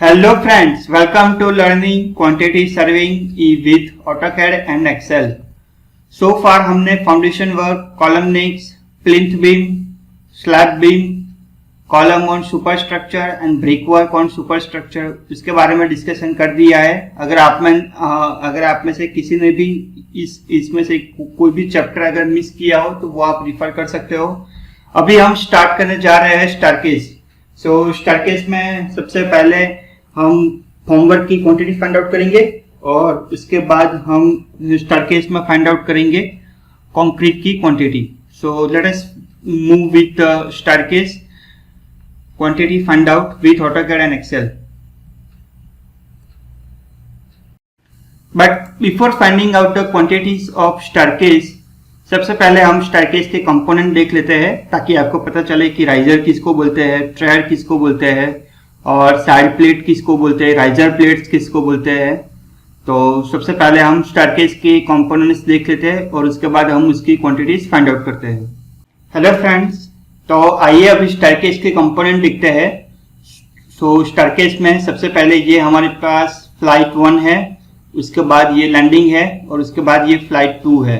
Hello friends, welcome to learning quantity surveying with AutoCAD and Excel. So far हमने foundation work, column next, plinth beam, slab beam, column on superstructure and brick work on superstructure इसके बारे में discussion कर दिया है। अगर आप में से किसी ने भी इसमें से कोई भी चैप्टर अगर मिस किया हो तो वो आप रिफर कर सकते हो। अभी हम स्टार्ट करने जा रहे हैं स्टारकेस। स्टारकेस में सबसे पहले हम फॉर्मवर्क की क्वांटिटी फाइंड आउट करेंगे और उसके बाद हम स्टारकेस में फाइंड आउट करेंगे कंक्रीट की quantity. So let us move with staircase quantity find out with AutoCAD and excel. But before finding out the quantities of staircase, सबसे पहले हम स्टारकेस के कंपोनेंट देख लेते हैं ताकि आपको पता चले कि राइजर किसको बोलते हैं, ट्रेड किसको बोलते हैं और साइड प्लेट किसको बोलते हैं, राइजर प्लेट्स किसको बोलते हैं। तो सबसे पहले हम स्टारकेस के कंपोनेंट्स देख लेते हैं और उसके बाद हम उसकी क्वांटिटीज फाइंड आउट करते हैं। हेलो फ्रेंड्स, तो आइए अभी स्टारकेस के कंपोनेंट लिखते हैं। स्टारकेस में सबसे पहले ये हमारे पास फ्लाइट 1 है, उसके बाद ये लैंडिंग है और उसके बाद ये फ्लाइट 2 है।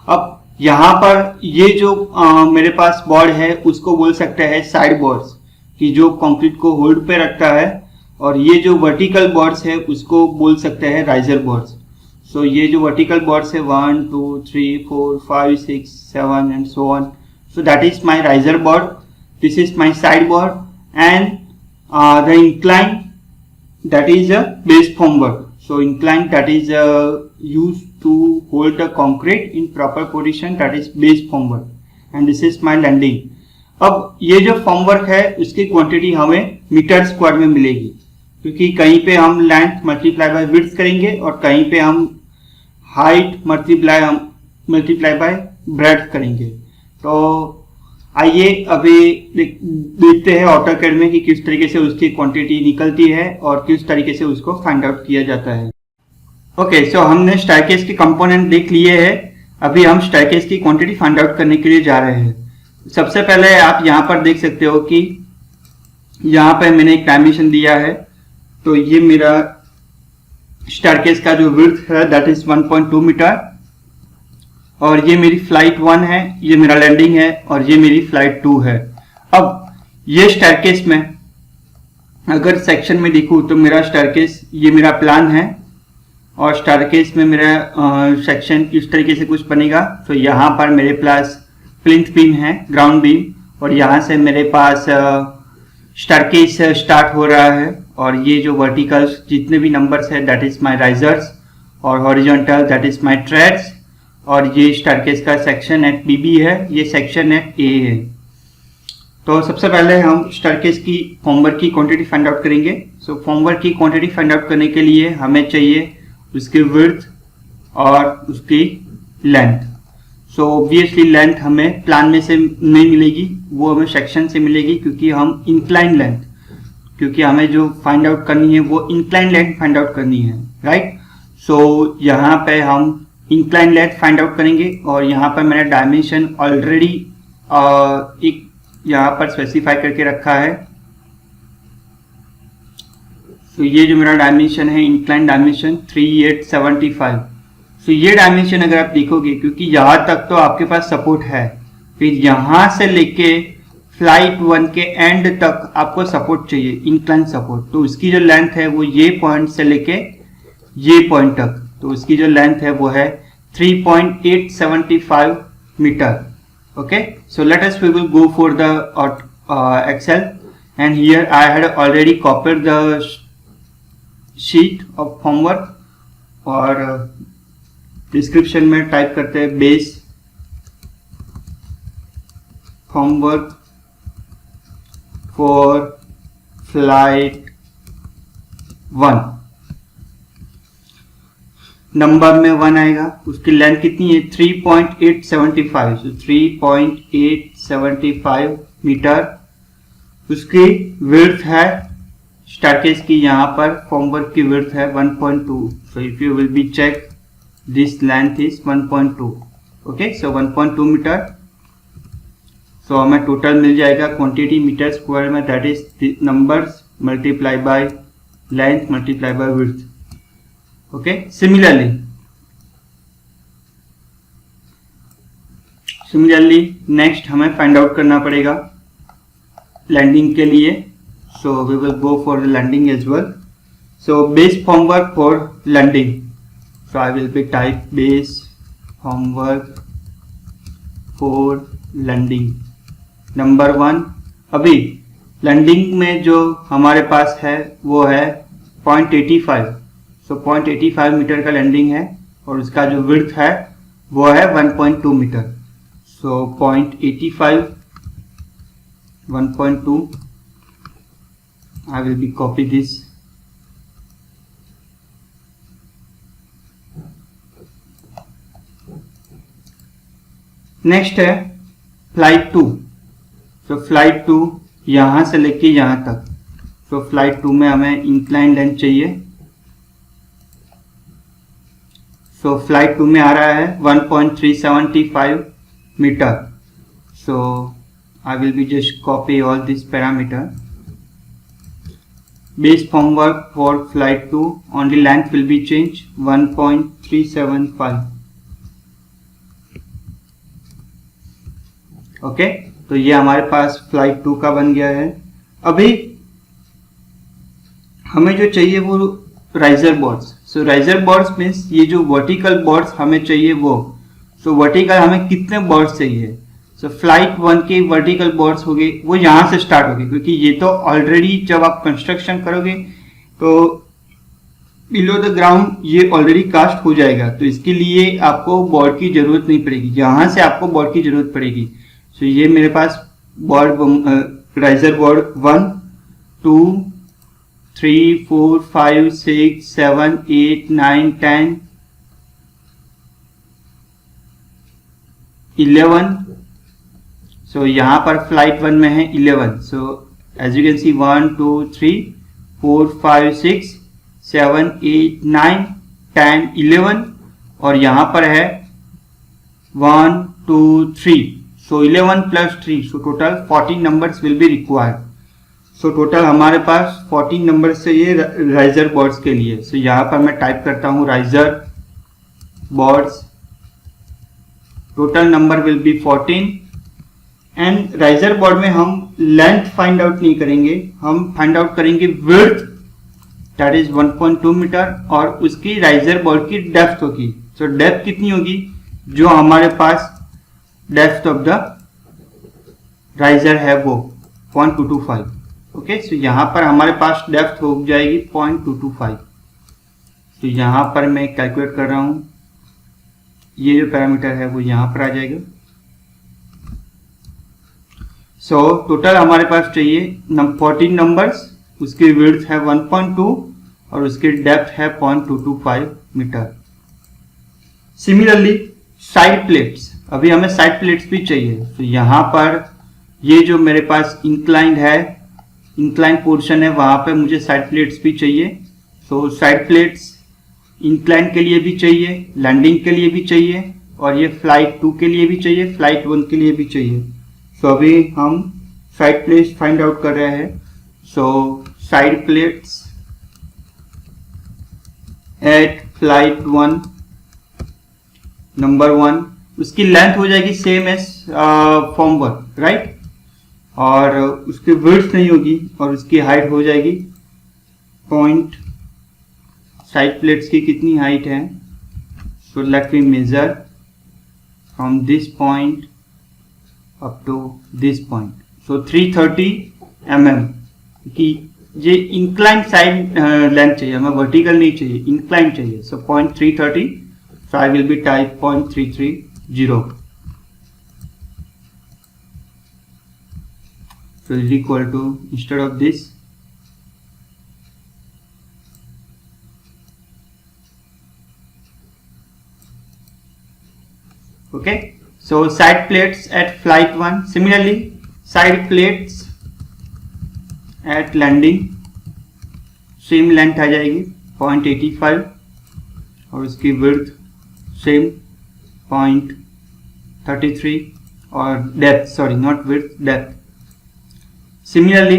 अब यहाँ पर ये जो मेरे पास बोर्ड है उसको बोल सकते हैं साइड बोर्ड्स, कि जो कंक्रीट को होल्ड पे रखता है, और ये जो वर्टिकल बोर्ड्स है उसको बोल सकते हैं राइजर बोर्ड्स। सो ये जो वर्टिकल बोर्ड्स है 1 2 3 4 5 6 7 and so on, so that is my riser board, this is my side board and the incline that is a base formwork. So incline that is used to hold the concrete in proper position, that is base formwork, and this is my landing. अब ये जो formwork है उसकी quantity हमें metre square में मिलेगी, क्योंकि कहीं पे हम लेंथ मल्टीप्लाई बाय विड्थ करेंगे और कहीं पे हम हाइट मल्टीप्लाई बाय ब्रेड्थ करेंगे। तो आइए अभी देखते हैं AutoCAD में कि किस तरीके से उसकी क्वांटिटी निकलती है और किस तरीके से उसको फाइंड आउट किया जाता है। ओके, सो हमने स्टारकेस के कंपोनेंट देख लिए हैं। अभी हम स्टारकेस की क्वांटिटी फाइंड आउट करने के लिए जा रहे हैं। सबसे पहले आप यहाँ पर देख सकते हो कि यहाँ पर मैंने एक डायमेंशन दिया है। तो ये मेरा स्टारकेस का जो विड्थ है दैट इज 1.2 मीटर, और ये मेरी फ्लाइट 1 है, ये मेरा लैंडिंग है और ये मेरी फ्लाइट 2 है। अब ये स्टारकेस में अगर सेक्शन में देखूं तो मेरा स्टारकेस ये मेरा प्लान है और स्टारकेस में मेरा सेक्शन इस तरीके से कुछ बनेगा। तो यहाँ पर मेरे पास प्लिंथ बीम है, ग्राउंड बीम, और यहाँ से मेरे पास स्टारकेस स्टार्ट हो रहा है और ये जो वर्टिकल्स जितने भी नंबर्स है दैट इज माय राइजर्स और horizontal that is my treads, और ये स्टारकेस का सेक्शन एट BB है, ये सेक्शन एट A है। तो सबसे पहले हम स्टारकेस की फॉर्मवर्क की क्वांटिटी फाइंड आउट करेंगे। सो फॉर्मवर्क की क्वांटिटी फाइंड आउट करने के लिए हमें चाहिए उसकी विड्थ और उसकी लेंथ। सो ऑब्वियसली लेंथ हमें प्लान में से नहीं मिलेगी, वो हमें सेक्शन से मिलेगी, क्योंकि हम इंक्लाइन लेंथ, क्योंकि हमें जो फाइंड आउट करनी है वो इंक्लाइन लेंथ फाइंड आउट करनी है, राइट। सो यहाँ पे हम इंक्लाइन लेंथ फाइंड आउट करेंगे और यहाँ पर मैंने डायमेंशन ऑलरेडी एक यहाँ पर स्पेसिफाई करके रखा है। तो ये जो मेरा डायमेंशन है इंक्लाइन डायमेंशन 3875। तो ये डायमेंशन अगर आप देखोगे, क्योंकि यहाँ तक तो आपके पास सपोर्ट है, फिर यहाँ से लेके फ्लाइट 1 के एंड तक आपको सपोर्ट चाहिए, इंक्लाइन सपोर्ट। तो उसकी जो लेंथ है वो ये पॉइंट से लेके ये पॉइंट तक, तो उसकी जो लेंथ है वो है 3.875 meter. Okay, so let us we will go for the excel and here I had already copied the sheet of formwork, और डिस्क्रिप्शन में टाइप करते हैं base formwork for flight 1। Number में 1 आएगा, उसकी लेंथ कितनी है 3.875, so 3.875 मीटर। उसकी विड्थ है स्टारकेस की, यहाँ पर फॉर्मवर्क की विड्थ है 1.2, so if you will be check this length is 1.2, okay, so 1.2 meter. so हमें टोटल मिल जाएगा क्वांटिटी मीटर स्क्वायर में, that is numbers multiply by length multiplied by width. Okay, similarly next हमें find out करना पड़ेगा landing के लिए. So we will go for the landing as well. So base formwork for landing. So I will be type base formwork for landing. Number 1, अभी landing में जो हमारे पास है वो है 0.85. सो 0.85 मीटर का लैंडिंग है और उसका जो विड्थ है वो है 1.2 meter. So 0.85, 1.2. I will be copy this. Next है फ्लाइट 2. तो फ्लाइट 2 यहाँ से लेके यहाँ तक. तो फ्लाइट 2 में हमें इंक्लाइन लेंथ चाहिए. सो फ्लाइट 2 में आ रहा है 1.375 meter. So I will be just copy all this parameter. Base formwork for flight 2, only length will be changed 1.375. Okay, तो ये हमारे पास फ्लाइट 2 का बन गया है. अभी हमें जो चाहिए वो राइजर बोर्ड्स. सो राइजर बोर्ड्स मीन्स ये जो वर्टिकल बोर्ड्स हमें चाहिए वो. सो वर्टिकल हमें कितने बोर्ड्स चाहिए. सो फ्लाइट 1 के वर्टिकल बोर्ड्स हो गए, वो यहाँ से स्टार्ट हो गए क्योंकि ये तो ऑलरेडी जब आप कंस्ट्रक्शन करोगे तो बिलो द ग्राउंड ये ऑलरेडी कास्ट हो जाएगा. तो इसके लिए आपको बोर्ड की जरूरत नहीं पड़ेगी, यहाँ से आपको बोर्ड की जरूरत पड़ेगी. सो ये मेरे पास बोर्ड राइजर बोर्ड 1, 2, 3, 4, 5, 6, 7, 8, 9, 10, 11. सो यहाँ पर फ्लाइट 1 में है 11. So as you can see 1, 2, 3, 4, 5, 6, 7, 8, 9, 10, 11 और यहाँ पर है 1, 2, 3. सो 11 plus 3, so total 14 numbers will be required. So total हमारे पास 14 नंबर्स चाहिए राइजर बोर्ड्स के लिए. सो यहाँ पर मैं टाइप करता हूँ riser boards. Total number will be 14. And riser board में हम लेंथ फाइंड आउट नहीं करेंगे, हम फाइंड आउट करेंगे विड्थ, दैट इज 1.2 मीटर और उसकी राइजर बोर्ड की डेप्थ होगी. सो डेप्थ कितनी होगी, जो हमारे पास डेप्थ ऑफ द राइजर है वो 0.225. ओके, सो यहाँ पर हमारे पास डेप्थ हो जाएगी 0.225. तो यहाँ पर मैं कैलकुलेट कर रहा हूँ, ये जो पैरामीटर है वो यहाँ पर आ जाएगा. सो टोटल हमारे पास चाहिए 14 नंबर्स, उसकी विड्थ है 1.2 और उसकी डेप्थ है 0.225 मीटर. सिमिलरली साइड प्लेट्स, अभी हमें साइड प्लेट्स भी चाहिए. तो यहाँ पर ये जो मेरे पास इंक्लाइंड है, इंक्लाइन पोर्शन है, वहाँ पे मुझे साइड प्लेट्स भी चाहिए. सो साइड प्लेट्स इंक्लाइन के लिए भी चाहिए, लैंडिंग के लिए भी चाहिए और ये फ्लाइट 2 के लिए भी चाहिए, फ्लाइट 1 के लिए भी चाहिए. सो अभी हम साइड प्लेट्स फाइंड आउट कर रहे हैं. So side plates at flight 1 number 1, उसकी लेंथ हो जाएगी सेम एज फॉर्मवर्क, राइट, और उसकी विड्थ नहीं होगी और उसकी हाइट हो जाएगी पॉइंट. साइड प्लेट्स की कितनी हाइट है, so let me measure from this point up to this point. So 330 mm कि ये इंक्लाइन साइड लेंथ चाहिए, हमें वर्टिकल नहीं चाहिए, इंक्लाइन चाहिए. सो 0.330. So I will be type 0.330. So is equal to, instead of this, okay. So side plates at flight 1. Similarly, side plates at landing same length आ जाएगी 0.85 और उसकी width सेम 0.33 और depth, sorry not width, depth. Similarly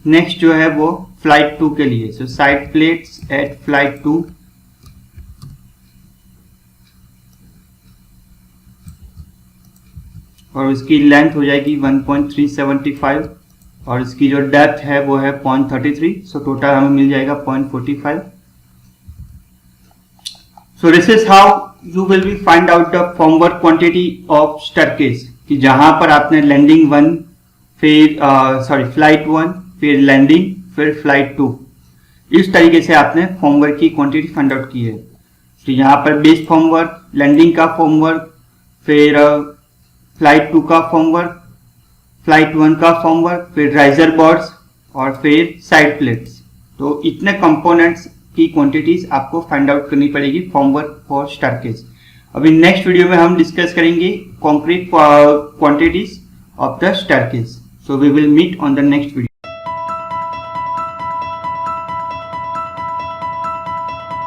next जो है वो flight 2 के लिए, so side plates at flight 2, और उसकी लेंथ हो जाएगी 1.375 और इसकी जो डेप्थ है वो है 0.33, सो टोटल हमें मिल जाएगा 0.45। So this is how you will be find out the formwork quantity of staircase, कि जहां पर आपने लैंडिंग 1 फिर फ्लाइट 1 फिर लैंडिंग फिर फ्लाइट 2, इस तरीके से आपने फॉर्मवर्क की क्वांटिटी फाइंड आउट की है। तो यहाँ पर बेस फॉर्मवर्क, लैंडिंग का फॉर्मवर्क, फिर फ्लाइट 2 का फॉर्मवर्क, फ्लाइट 1 का फॉर्मवर्क, फिर राइजर बॉर्ड्स और फिर साइड प्लेट्स। तो इतने कंपोनेंट्स की क्वांटिटीज आपको फाइंड आउट करनी पड़ेगी फॉर्मवर्क फॉर स्टेयरकेस। अभी नेक्स्ट वीडियो में हम डिस्कस करेंगे concrete quantities of the staircase. So we will meet on the next video.